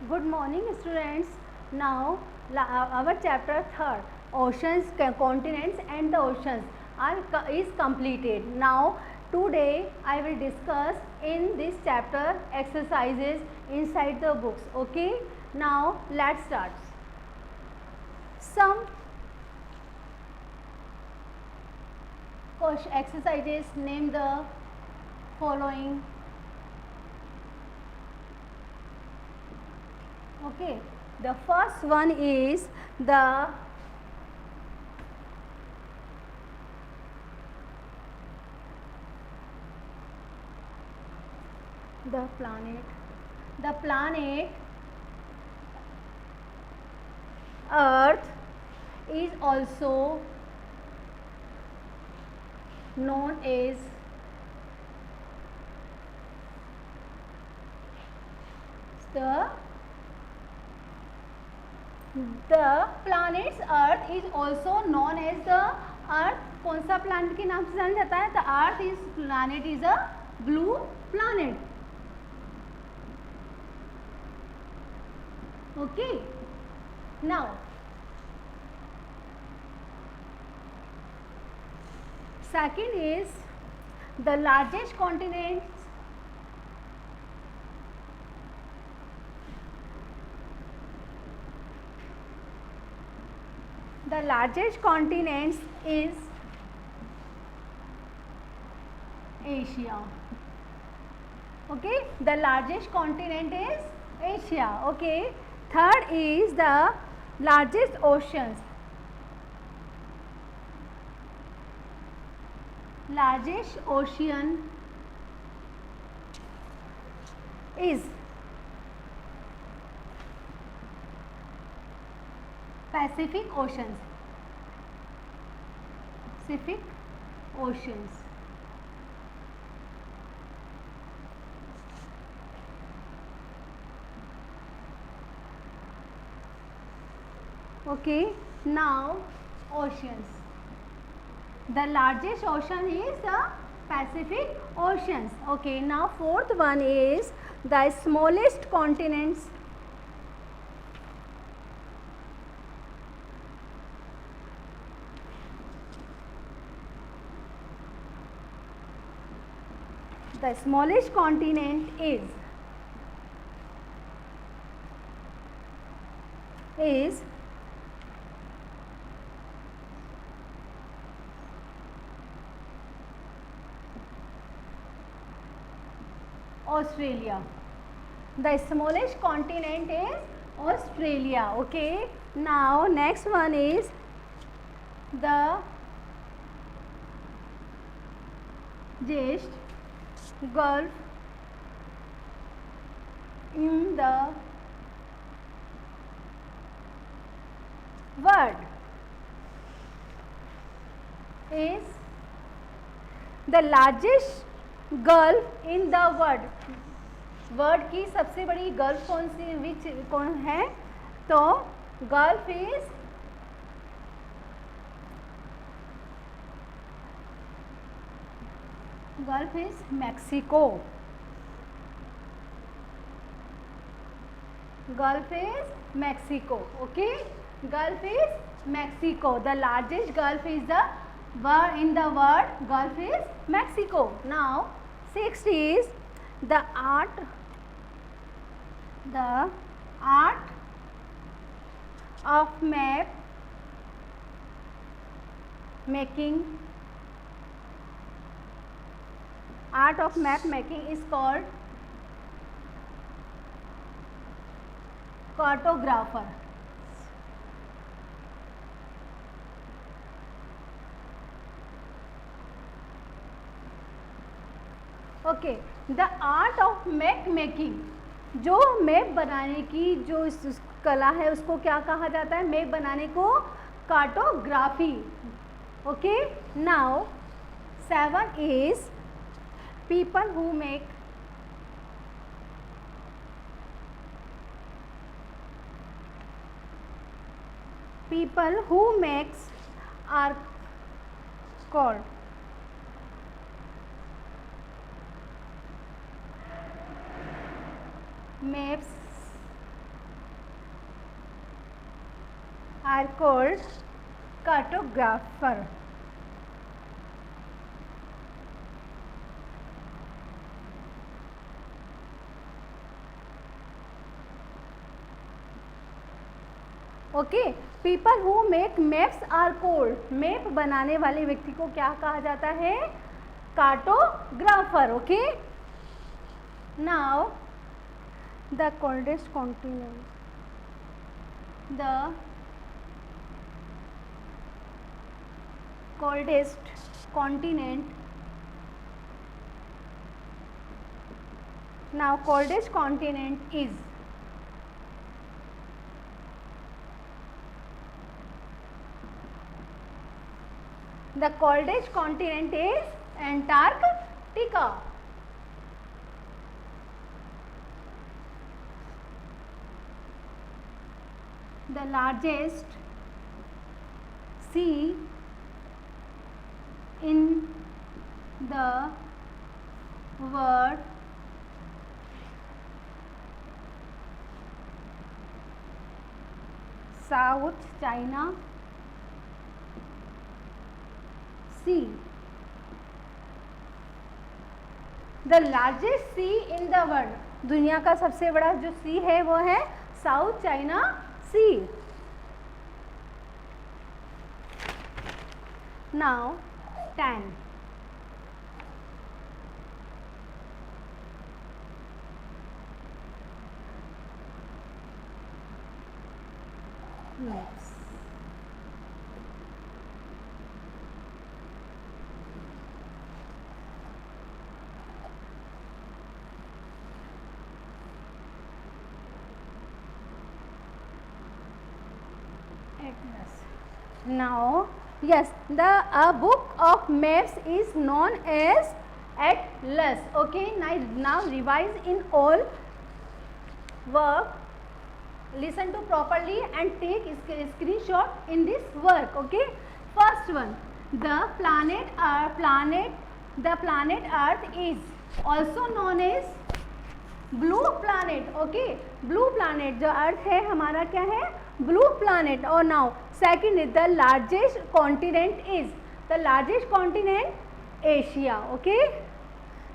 Good morning, students. Now, our chapter third, oceans, continents, and the oceans is completed. Now, today I will discuss in this chapter exercises inside the books. Okay. Now, let's start. Some exercises. Name the following. Okay, the first one is the planet. The planet Earth is also known as the planet's Earth is also known as the Earth. कौन सा planet के नाम से जाना जाता है? The Earth is planet is a blue planet. Okay. Now, second is the largest continent. The largest continent is Asia. Okay, the largest continent is Asia. Okay, third is the largest oceans. Largest ocean is Pacific Oceans. Pacific Oceans. Okay, now oceans. The largest ocean is the Pacific Oceans. Okay, now fourth one is the smallest continents. The smallest continent is Australia. The smallest continent is Australia. Okay. Now next one is the largest Gulf in the world is the largest Gulf in the world. World की सबसे बड़ी gulf कौन सी कौन है? तो gulf is Mexico. Gulf is Mexico. Okay, Gulf is Mexico. The largest Gulf is the in the world. Gulf is Mexico. Now, sixth is the art of map making. Art of map making is called cartographer. Okay, the art of map making, जो map बनाने की जो कला है उसको क्या कहा जाता है? मैप बनाने को cartography. Okay, now seven is people who make are called maps are called cartographer. Okay, people who make maps are called, map बनाने वाले व्यक्ति को क्या कहा जाता है? Cartographer. Okay, now the coldest continent, the coldest continent, now coldest continent is the coldest continent is Antarctica. The largest sea in the world South China Sea. The largest sea in the world, दुनिया का सबसे बड़ा जो sea है वो है South China C. Now 10. Maps. Atlas. Now, yes, the book of maps is known as Atlas. Okay, now revise in all work. Listen to properly and take screenshot in this work. Okay, first one, the planet Earth is also known as blue planet. Okay, blue planet जो earth है हमारा क्या है? Blue planet. और now second is the largest continent is, the largest continent Asia. Okay,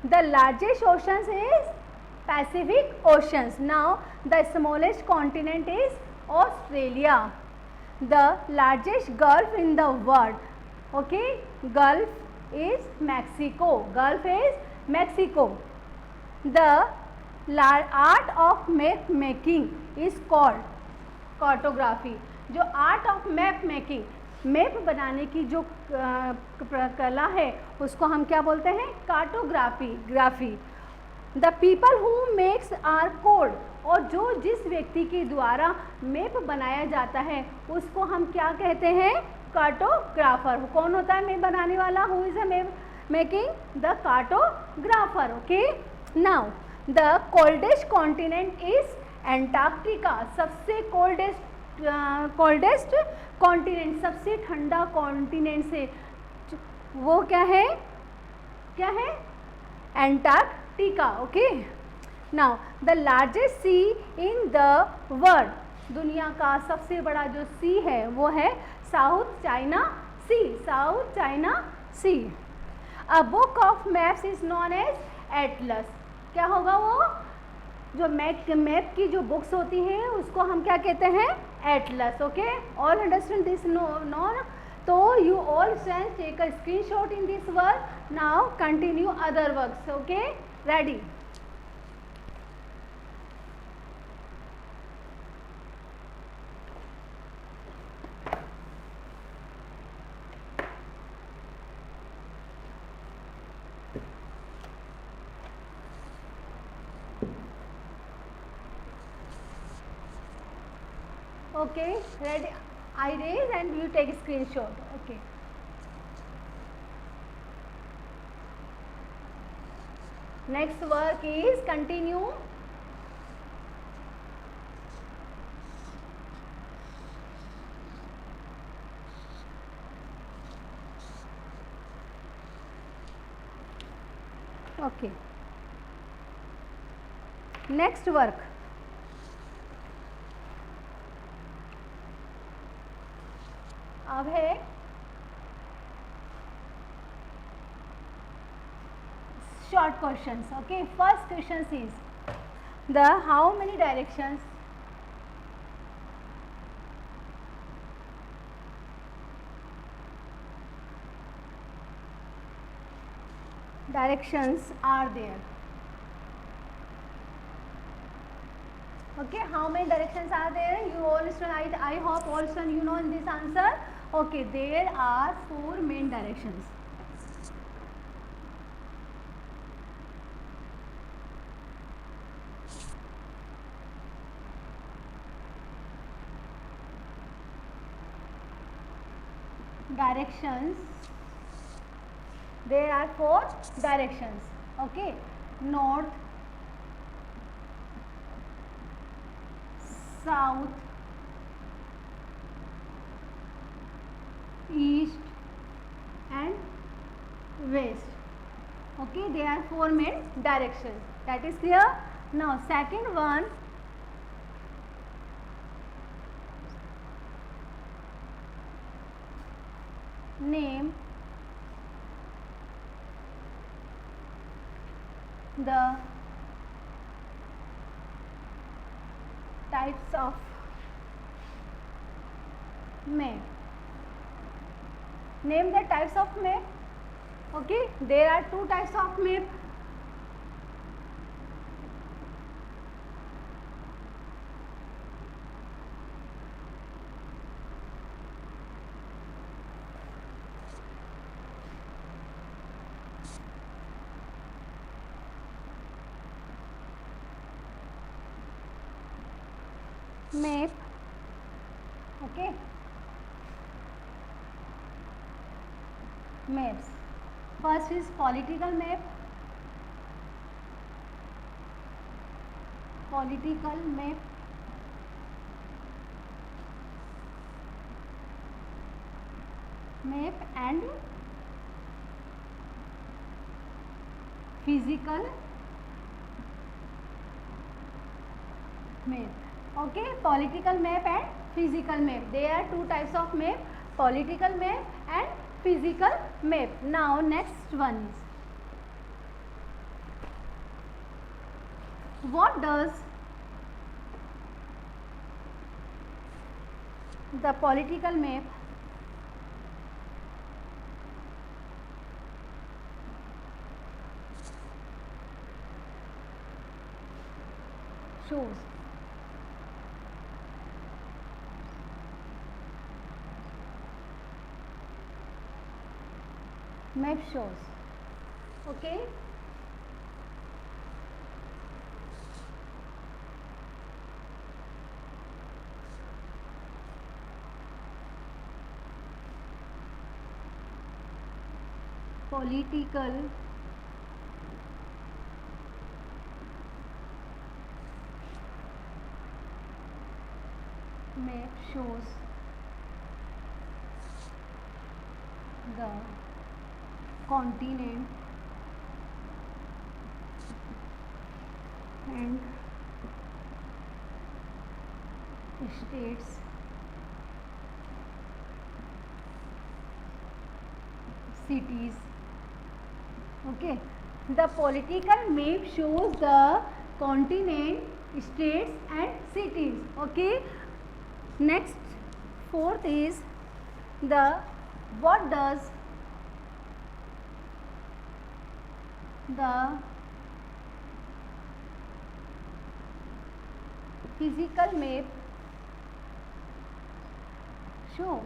the largest oceans is Pacific oceans. Now the smallest continent is Australia. The largest gulf in the world, okay, gulf is Mexico. Gulf is Mexico. The art of map making is called cartography. जो art of map making, map बनाने की जो कला है उसको हम क्या बोलते हैं? Cartography. The people who makes R code, और जो जिस व्यक्ति के द्वारा मैप बनाया जाता है उसको हम क्या कहते हैं? कार्टोग्राफर. कौन होता है मैप बनाने वाला? Who is a map making? The cartographer. Okay, now the coldest continent is Antarctica. सबसे कोल्डेस्ट कॉन्टिनेंट, सबसे ठंडा कॉन्टिनेंट से वो क्या है? Antarctica. Okay, now the largest sea in the world, दुनिया का सबसे बड़ा जो सी है वो है South China Sea. South China Sea. A book of maps is known as atlas. क्या होगा? वो जो मैप की जो बुक्स होती हैं उसको हम क्या कहते हैं? Atlas. Okay, all understand this? No. तो you all friends take a screenshot in this work. Now continue other works. Okay, ready? Okay, ready? I raise and you take a screenshot. Okay. Next work is continue. Okay. Next work. अब है short questions. Okay, first question is the how many directions are there? Okay, how many directions are there? You all students, I hope all students you know this answer. Okay, there are 4 main directions. There are 4 directions. Okay, north, south, east and west. Okay, there are 4 main directions. That is clear. Now second one, name the types of map. Name the types of map. Okay, there are 2 types of map. Map. Okay, maps. First is political map. Political map. Map and physical map. Okay, political map and physical map. There are 2 types of map, political map and physical map. Now next one is, what does the political map shows? Map shows. Okay, political map shows the continent and states, cities. Okay, the political map shows the continent, states and cities. Okay, next fourth is the what does the physical map show?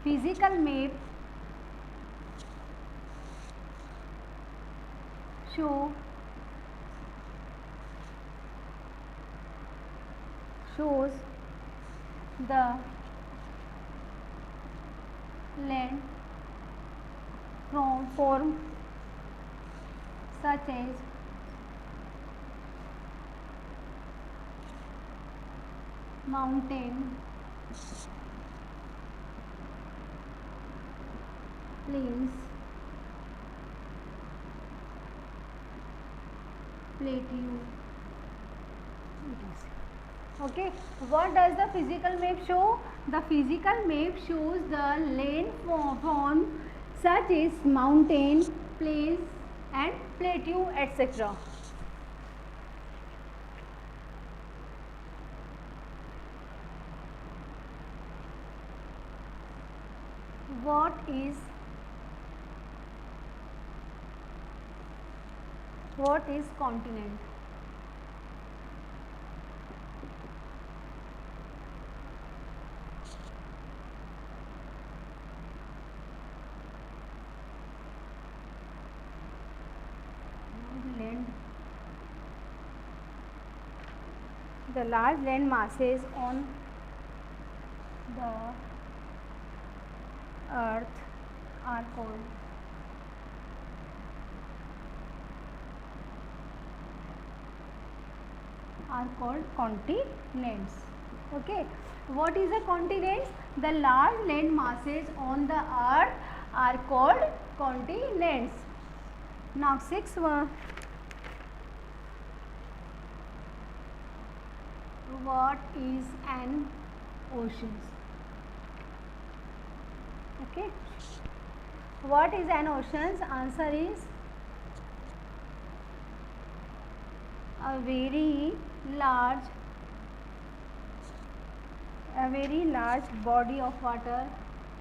Physical map shows the land form such as mountain, plains, plateau. Okay, what does the physical map show? The physical map shows the land form such as mountain, plains and plateau, etc. What is continent? Land. The large land masses on the earth are called continents. Okay, what is a continent? The large land masses on the earth are called continents. Now sixth one, what is an ocean? Okay, what is an ocean? Answer is a very large body of water on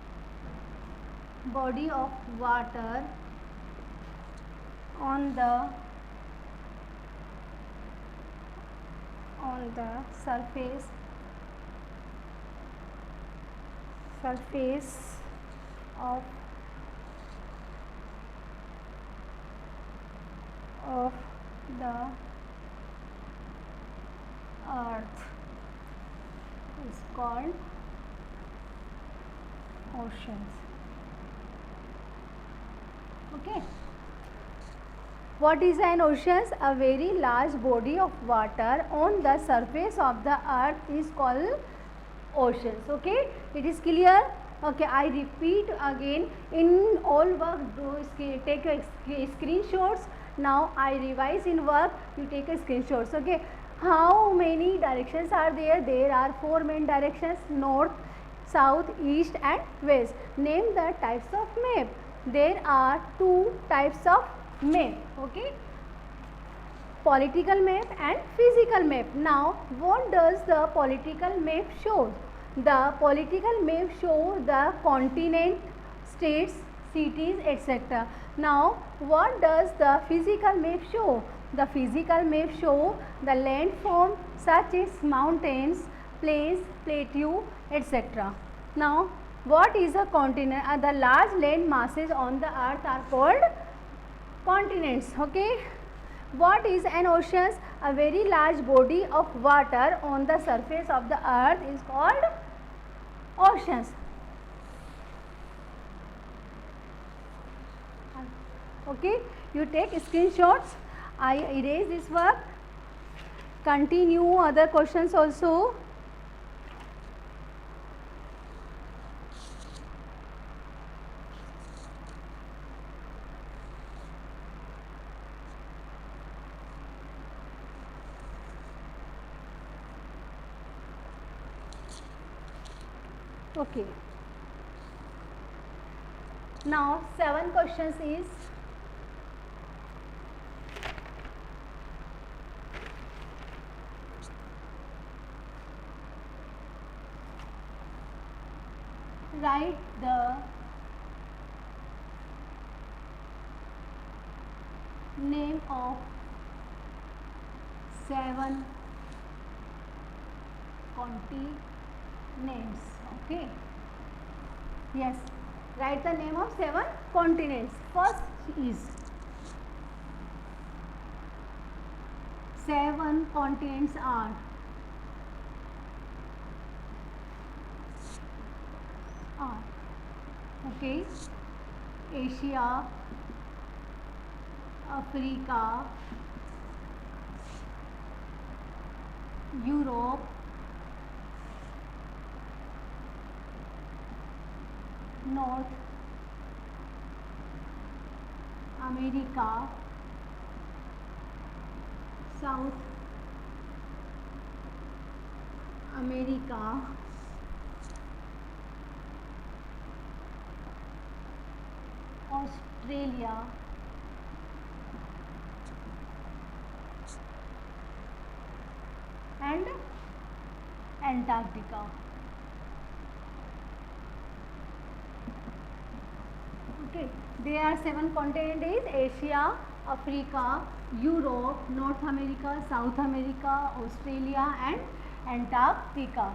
the surface of the earth is called oceans. Okay, what is an ocean? A very large body of water on the surface of the earth is called oceans. Okay, it is clear? Okay, I repeat again, in all work take a screenshots. Now I revise in work, you take a screenshots. Okay, how many directions are there? There are 4 main directions: north, south, east and west. Name the types of map. There are 2 types of map. Okay, political map and physical map. Now what does the political map show? The political map show the continent, states, cities, etc. Now what does the physical map show? The physical map show the land form such as mountains, plains, plateau, etc. Now what is a continent? The large land masses on the earth are called continents. Okay, what is an ocean? A very large body of water on the surface of the earth is called oceans. Okay, you take screenshots. I erase this work. Continue other questions also. Okay, now 7 questions is write the name of 7 continents. Okay, yes, write the name of 7 continents. First is 7 continents are okay, Asia, Africa, Europe, North America, south America, Australia, and Antarctica. Okay, there are 7 continents is Asia, Africa, Europe, North America, South America, Australia and Antarctica.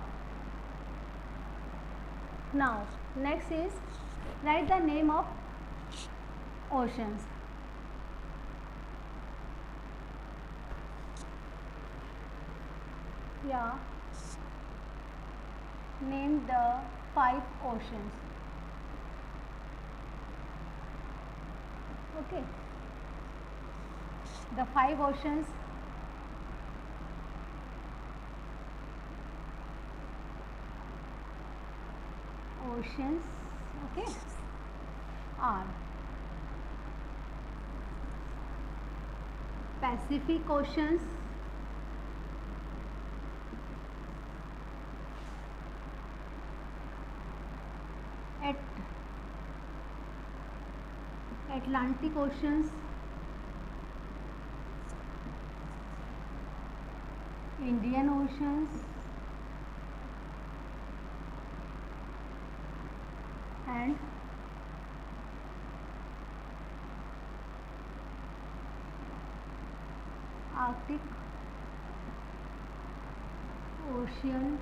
Now next is write the name of oceans. Yeah, name the 5 oceans. Okay, the 5 oceans. Oceans, okay, are Pacific Oceans, Atlantic Oceans, Indian Oceans, and Arctic oceans,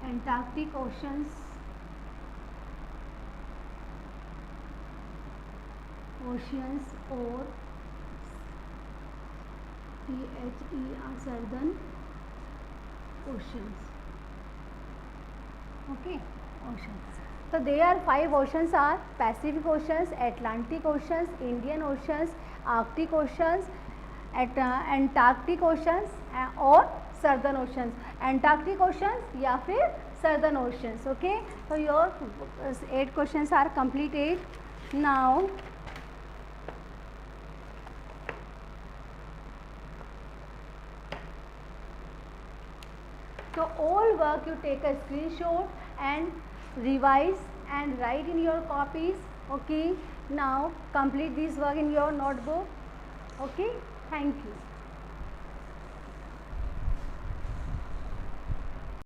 Antarctic oceans, or southern oceans. Okay, oceans. So there are 5 oceans are Pacific Oceans, Atlantic Oceans, Indian Oceans, Arctic Oceans, Antarctic Oceans और Southern Oceans. Antarctic Oceans या फिर Southern Oceans. Okay, so your 8 questions are completed. Now so all work you take a screenshot and revise and write in your copies. Okay, now complete this work in your notebook. Okay, thank you.